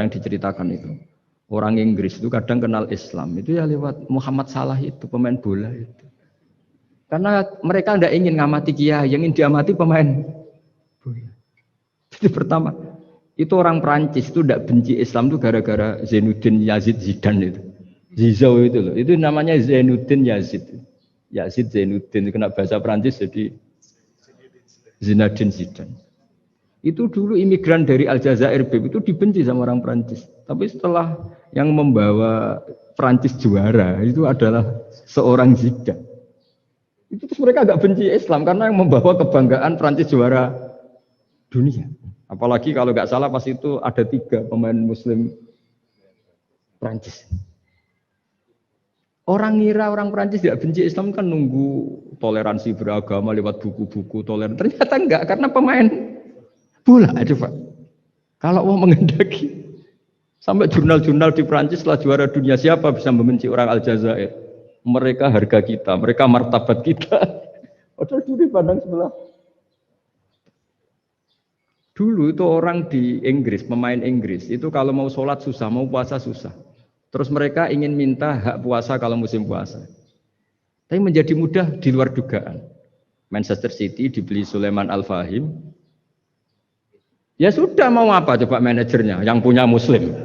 yang diceritakan itu. Orang Inggris itu kadang kenal Islam itu ya lewat Muhammad Salah itu, pemain bola itu. Karena mereka tidak ingin ngamati kiai, yang ingin diamati pemain bola. Jadi pertama, itu orang Prancis itu tidak benci Islam itu gara-gara Zainuddin Yazid Zidane itu. Zizou itu loh, itu namanya Zainuddin Yazid. Yazid Zainuddin, kena bahasa Prancis jadi Zinedine Zidane. Itu dulu imigran dari Aljazair itu dibenci sama orang Prancis. Tapi setelah yang membawa Prancis juara itu adalah seorang Zidane. Itu terus mereka agak benci Islam karena yang membawa kebanggaan Prancis juara dunia. Apalagi kalau nggak salah pas itu ada 3 pemain Muslim Prancis. Orang ngira orang Prancis tidak benci Islam kan nunggu toleransi beragama lewat buku-buku toleran. Ternyata enggak karena pemain bola aja Pak. Kalau mau mengendaki sampai jurnal-jurnal di Prancis setelah juara dunia siapa bisa membenci orang Aljazair? Mereka harga kita, mereka martabat kita. Padahal dulu pandang sebelah. Dulu itu orang di Inggris, pemain Inggris itu kalau mau sholat susah, mau puasa susah. Terus mereka ingin minta hak puasa kalau musim puasa. Tapi menjadi mudah di luar dugaan. Manchester City dibeli Sulaiman Al-Fahim. Ya sudah mau apa coba manajernya yang punya Muslim.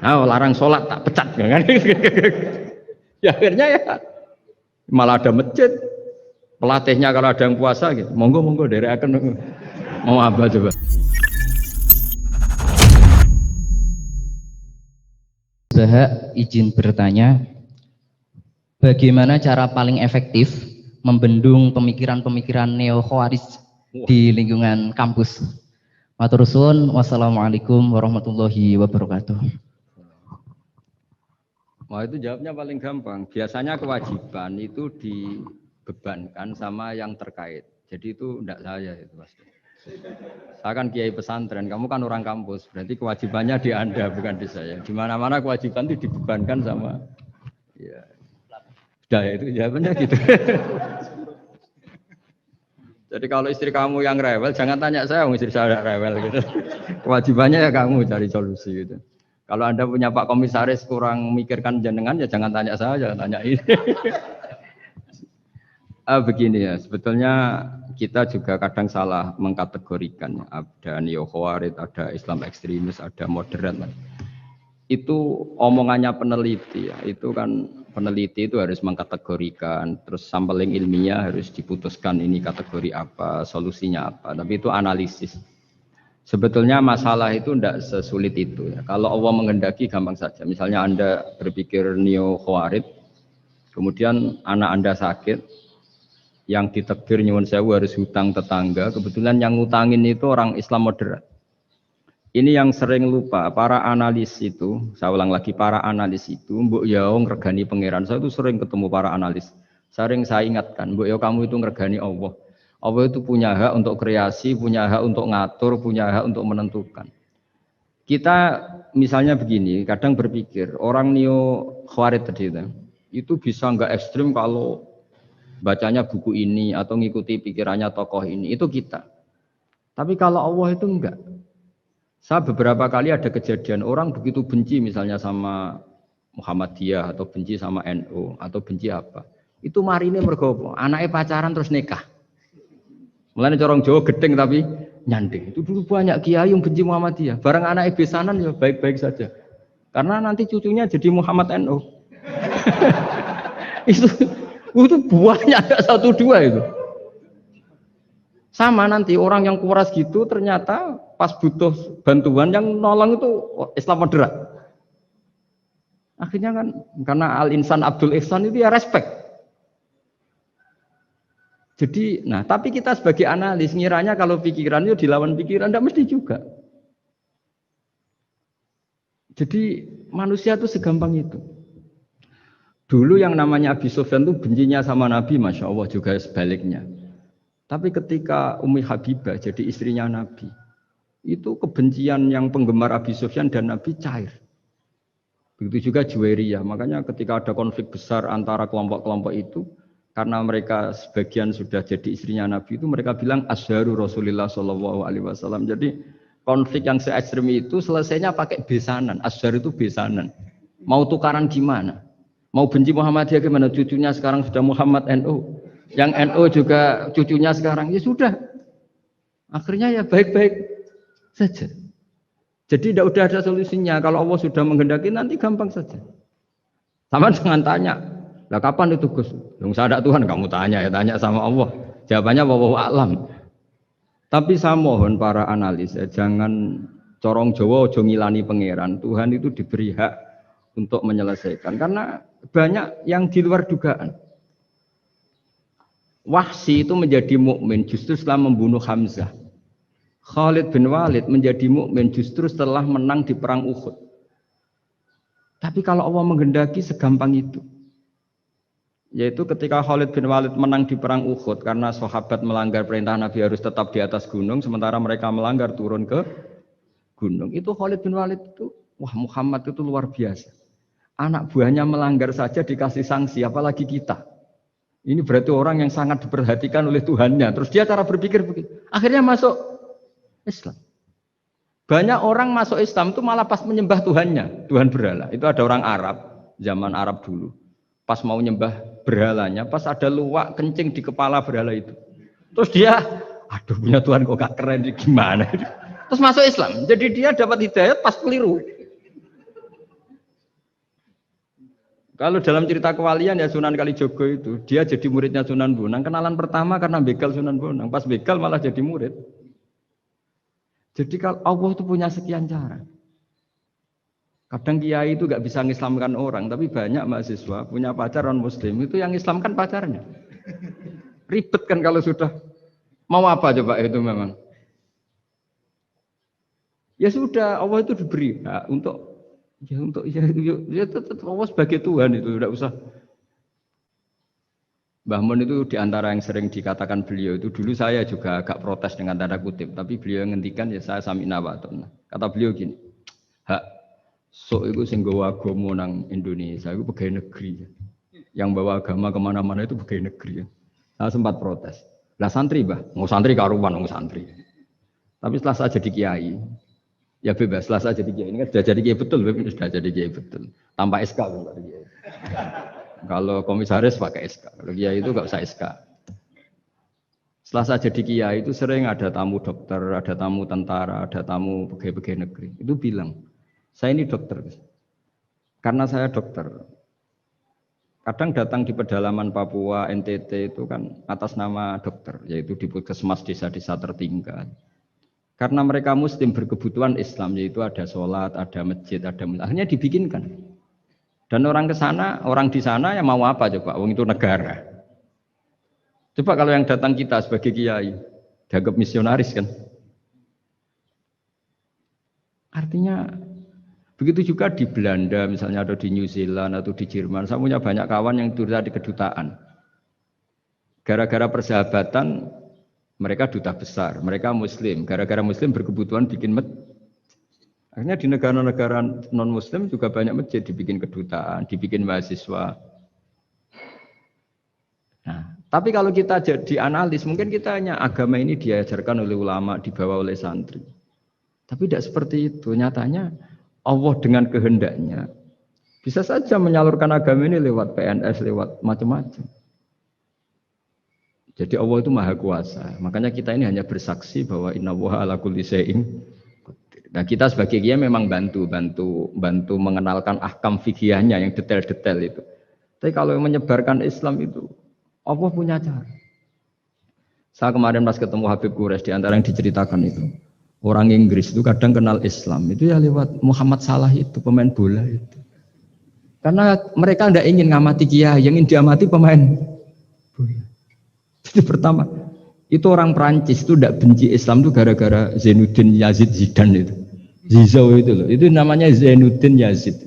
Nah, larang sholat tak pecat kan? Ya akhirnya ya malah ada masjid. Pelatihnya kalau ada yang puasa gitu, monggo dari akan mau apa coba. Usaha izin bertanya, bagaimana cara paling efektif membendung pemikiran-pemikiran neo-khawarij di lingkungan kampus? Matur suwun, wassalamualaikum warahmatullahi wabarakatuh. Wah itu jawabnya paling gampang. Biasanya kewajiban itu dibebankan sama yang terkait. Jadi itu tidak saya itu pasti. Saya kan kiai pesantren, kamu kan orang kampus, berarti kewajibannya di Anda bukan di saya. Di mana-mana kewajiban itu dibebankan sama, ya, sudah itu jawabannya gitu. Jadi kalau istri kamu yang rewel, jangan tanya saya, istri saya rewel gitu. Kewajibannya ya kamu cari solusi gitu. Kalau Anda punya Pak Komisaris kurang mikirkan jenengan, ya jangan tanya saya, jangan tanya ini. Begini ya, sebetulnya kita juga kadang salah mengkategorikan. Ada neo-khawarij, ada Islam ekstremis, ada moderat. Itu omongannya peneliti ya. Itu kan peneliti itu harus mengkategorikan, terus sampling ilmiah harus diputuskan ini kategori apa, solusinya apa. Tapi itu analisis. Sebetulnya masalah itu tidak sesulit itu ya. Kalau Allah menghendaki gampang saja. Misalnya Anda berpikir neo-khawarij, kemudian anak Anda sakit, yang ditakdir nyuwun sewu harus hutang tetangga, kebetulan yang ngutangin itu orang Islam moderat. Ini yang sering lupa, para analis itu, saya ulang lagi, para analis itu, mbok ya ngregani pangeran, saya itu sering ketemu para analis. Sering saya ingatkan, mbok ya kamu itu ngregani Allah. Allah itu punya hak untuk kreasi, punya hak untuk ngatur, punya hak untuk menentukan. Kita misalnya begini, kadang berpikir, orang neo-khawarij tadi itu bisa enggak ekstrim kalau bacanya buku ini atau ngikuti pikirannya tokoh ini, itu kita. Tapi kalau Allah itu enggak. Saya beberapa kali ada kejadian orang begitu benci misalnya sama Muhammadiyah atau benci sama NU atau benci apa. Itu marine mergo anaknya pacaran terus nikah. Mulane corong Jawa gedeng tapi nyanding. Itu dulu banyak kiai yang benci Muhammadiyah. Barang anaknya besanan ya baik-baik saja. Karena nanti cucunya jadi Muhammad NU. Itu buahnya ada 1-2 itu. Sama nanti orang yang kuras gitu ternyata pas butuh bantuan yang nolong itu Islam moderat. Akhirnya kan karena Al-Insan Abdul Ihsan itu ya respect. Jadi, nah tapi kita sebagai analis ngiranya kalau pikiran itu dilawan pikiran, tidak mesti juga. Jadi manusia itu segampang itu. Dulu yang namanya Abi Sufyan itu bencinya sama Nabi, Masya Allah juga sebaliknya. Tapi ketika Ummi Habibah jadi istrinya Nabi, itu kebencian yang penggemar Abi Sufyan dan Nabi cair. Begitu juga Juwairiyah. Makanya ketika ada konflik besar antara kelompok-kelompok itu, karena mereka sebagian sudah jadi istrinya Nabi itu, mereka bilang Asharu Rasulullah SAW. Jadi konflik yang se-ekstrem itu selesainya pakai besanan. Asyhar itu besanan. Mau tukaran gimana? Mau benci Muhammadiyah gimana? Cucunya sekarang sudah Muhammad NU. Yang NU juga cucunya sekarang. Ya sudah. Akhirnya ya baik-baik saja. Jadi tidak udah ada solusinya. Kalau Allah sudah menghendaki nanti gampang saja. Sama jangan tanya. Lah kapan itu Gus? Yang saya ada Tuhan kamu tanya ya, tanya sama Allah. Jawabannya wallahu a'lam. Tapi saya mohon para analis ya, jangan corong Jawa ojo ngilani pangeran. Tuhan itu diberi hak untuk menyelesaikan karena banyak yang di luar dugaan. Wahsy itu menjadi mukmin justru setelah membunuh Hamzah. Khalid bin Walid menjadi mukmin justru setelah menang di perang Uhud. Tapi kalau Allah menghendaki segampang itu. Yaitu ketika Khalid bin Walid menang di perang Uhud karena sahabat melanggar perintah Nabi harus tetap di atas gunung sementara mereka melanggar turun ke gunung. Itu Khalid bin Walid itu, wah Muhammad itu luar biasa. Anak buahnya melanggar saja dikasih sanksi, apalagi kita. Ini berarti orang yang sangat diperhatikan oleh Tuhannya. Terus dia cara berpikir begitu. Akhirnya masuk Islam. Banyak orang masuk Islam itu malah pas menyembah Tuhannya, Tuhan berhala. Itu ada orang Arab, zaman Arab dulu. Pas mau nyembah berhalanya, pas ada luwak kencing di kepala berhala itu. Terus dia, aduh punya Tuhan kok gak keren, gimana? Terus masuk Islam. Jadi dia dapat hidayat pas keliru. Kalau dalam cerita kewalian ya Sunan Kalijogo itu, dia jadi muridnya Sunan Bonang. Kenalan pertama karena begal Sunan Bonang. Pas begal malah jadi murid. Jadi kalau Allah itu punya sekian cara. Kadang kiai itu gak bisa mengislamkan orang, tapi banyak mahasiswa punya pacar non muslim itu yang Islamkan pacarnya. Ribet kan kalau sudah mau apa coba itu memang. Ya sudah Allah itu diberi hak untuk tetap Allah sebagai Tuhan itu tidak usah. Mbah Mun itu diantara yang sering dikatakan beliau itu dulu saya juga agak protes dengan tanda kutip, tapi beliau ngendikan ya saya sami'na wa ata'na. Kata beliau gini, hak sok itu sing gawa agama nang Indonesia itu pegawai negeri. Yang bawa agama kemana-mana itu pegawai negeri. Saya sempat protes. Lah santri bah, mau santri karuan mau santri. Tapi setelah saya jadi kiai, ya bebas. Setelah saya jadi kiai ini kan sudah jadi kiai betul, sudah jadi kiai betul. Tanpa SK kan tadi kiai. Kalau komisaris pakai SK, kalau kiai itu nggak usah SK. Setelah saya jadi kiai itu sering ada tamu dokter, ada tamu tentara, ada tamu pegawai-pegawai negeri. Itu bilang, saya ini dokter. Karena saya dokter. Kadang datang di pedalaman Papua, NTT itu kan atas nama dokter, yaitu di puskesmas desa-desa tertinggal. Karena mereka muslim berkebutuhan Islam, yaitu ada sholat, ada masjid, ada akhirnya dibikinkan. Dan orang ke sana, orang di sana yang mau apa coba? Wong itu negara. Coba kalau yang datang kita sebagai kiai, dianggap misionaris kan? Artinya begitu juga di Belanda misalnya atau di New Zealand atau di Jerman. Saya punya banyak kawan yang duta di kedutaan. Gara-gara persahabatan mereka duta besar, mereka muslim. Gara-gara muslim berkebutuhan bikin masjid. Akhirnya di negara-negara non-muslim juga banyak masjid dibikin kedutaan, dibikin mahasiswa. Nah, tapi kalau kita jadi analis, mungkin kita hanya agama ini diajarkan oleh ulama, dibawa oleh santri. Tapi tidak seperti itu. Nyatanya Allah dengan kehendaknya bisa saja menyalurkan agama ini lewat PNS, lewat macam-macam. Jadi Allah itu maha kuasa. Makanya kita ini hanya bersaksi bahwa innallaha ala kulli syai'in. Nah kita sebagai kiai memang bantu mengenalkan ahkam fikihnya yang detail-detail itu. Tapi kalau menyebarkan Islam itu Allah punya cara. Saya kemarin pas ketemu Habib Quraisy di antara yang diceritakan itu. Orang Inggris itu kadang kenal Islam itu ya lewat Muhammad Salah itu pemain bola itu. Karena mereka tidak ingin ngamati kiai, yang ingin diamati pemain bola. Itu pertama. Itu orang Prancis itu tidak benci Islam itu gara-gara Zainuddin Yazid Zidane itu. Zizou itu loh. Itu namanya Zainuddin Yazid.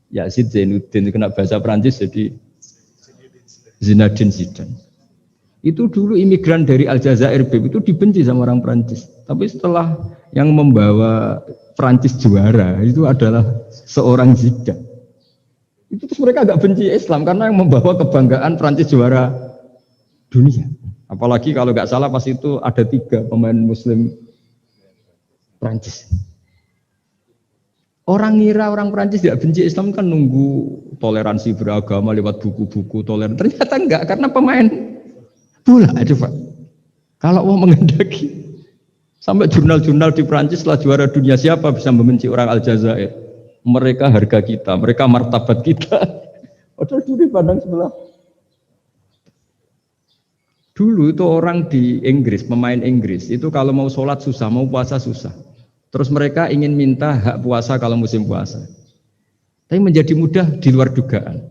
Yazid Zainuddin kena bahasa Prancis jadi Zinedine Zidane. Itu dulu imigran dari Aljazair itu dibenci sama orang Prancis. Tapi setelah yang membawa Prancis juara itu adalah seorang Zidane. Itu terus mereka agak benci Islam karena yang membawa kebanggaan Prancis juara dunia. Apalagi kalau nggak salah pas itu ada 3 pemain Muslim Prancis. Orang ngira orang Prancis tidak benci Islam kan nunggu toleransi beragama lewat buku-buku toleran. Ternyata enggak, karena pemain bola coba. Kalau mau mengendaki sampai jurnal-jurnal di Prancis setelah juara dunia siapa bisa membenci orang Aljazair? Mereka harga kita, mereka martabat kita. Padahal dulu pandang sebelah. Dulu itu orang di Inggris, pemain Inggris itu kalau mau sholat susah, mau puasa susah. Terus mereka ingin minta hak puasa kalau musim puasa. Tapi menjadi mudah di luar dugaan.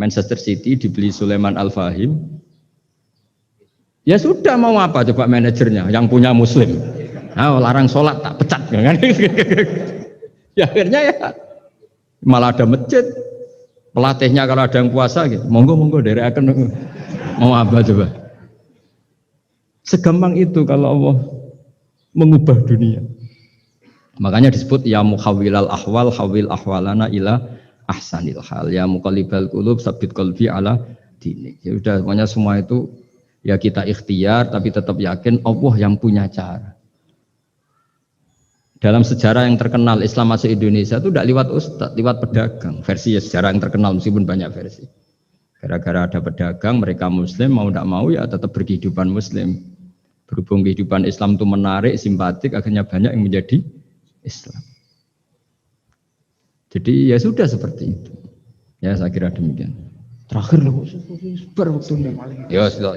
Manchester City dibeli Sulaiman Al-Fahim. Ya sudah, mau apa coba manajernya yang punya muslim. Nah, larang sholat tak pecat kan? Ya akhirnya ya malah ada masjid. Pelatihnya kalau ada yang puasa gitu, monggo dari akan mau apa coba. Segampang itu kalau Allah mengubah dunia. Makanya disebut ya muhawwilal ahwal hawil ahwalana ila ahsanil hal, ya muqallibal qulub sabit qalbi ala dinik. Ya udah, pokoknya semua itu ya kita ikhtiar tapi tetap yakin Allah yang punya cara. Dalam sejarah yang terkenal Islam masuk Indonesia itu tidak lewat ustadz, lewat pedagang. Versi ya sejarah yang terkenal meskipun banyak versi. Gara-gara ada pedagang, mereka muslim, mau tidak mau ya tetap berkehidupan muslim. Berhubung kehidupan Islam itu menarik, simpatik, akhirnya banyak yang menjadi Islam. Jadi ya sudah seperti itu. Ya saya kira demikian. Terakhir loh, waktunya paling. Ya sudah.